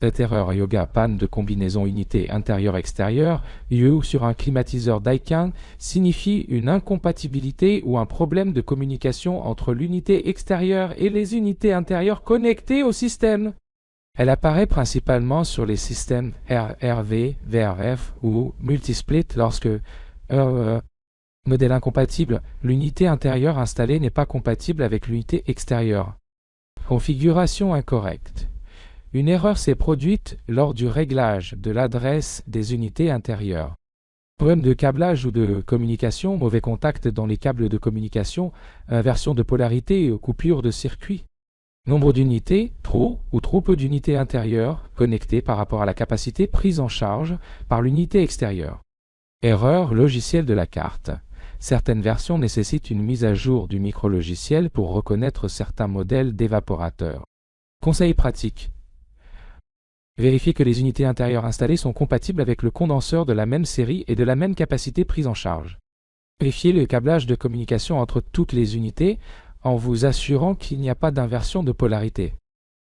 Cette erreur yoga panne de combinaison unité intérieure-extérieure, U sur un climatiseur Daikin, signifie une incompatibilité ou un problème de communication entre l'unité extérieure et les unités intérieures connectées au système. Elle apparaît principalement sur les systèmes RV, VRF ou multisplit lorsque modèle incompatible, l'unité intérieure installée n'est pas compatible avec l'unité extérieure. Configuration incorrecte. Une erreur s'est produite lors du réglage de l'adresse des unités intérieures. Problème de câblage ou de communication, mauvais contact dans les câbles de communication, inversion de polarité ou coupure de circuit. Nombre d'unités, trop ou trop peu d'unités intérieures connectées par rapport à la capacité prise en charge par l'unité extérieure. Erreur logicielle de la carte. Certaines versions nécessitent une mise à jour du micrologiciel pour reconnaître certains modèles d'évaporateurs. Conseil pratique. Vérifiez que les unités intérieures installées sont compatibles avec le condenseur de la même série et de la même capacité prise en charge. Vérifiez le câblage de communication entre toutes les unités en vous assurant qu'il n'y a pas d'inversion de polarité.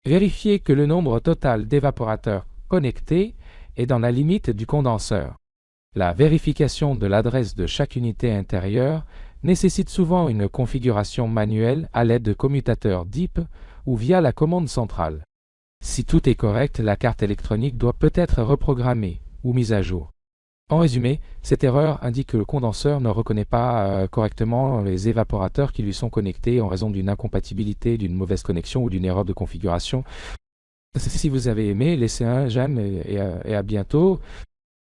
Vérifiez que le nombre total d'évaporateurs connectés est dans la limite du condenseur. La vérification de l'adresse de chaque unité intérieure nécessite souvent une configuration manuelle à l'aide de commutateurs DIP ou via la commande centrale. Si tout est correct, la carte électronique doit peut-être reprogrammée ou mise à jour. En résumé, cette erreur indique que le condenseur ne reconnaît pas correctement les évaporateurs qui lui sont connectés en raison d'une incompatibilité, d'une mauvaise connexion ou d'une erreur de configuration. Si vous avez aimé, laissez un j'aime et à bientôt.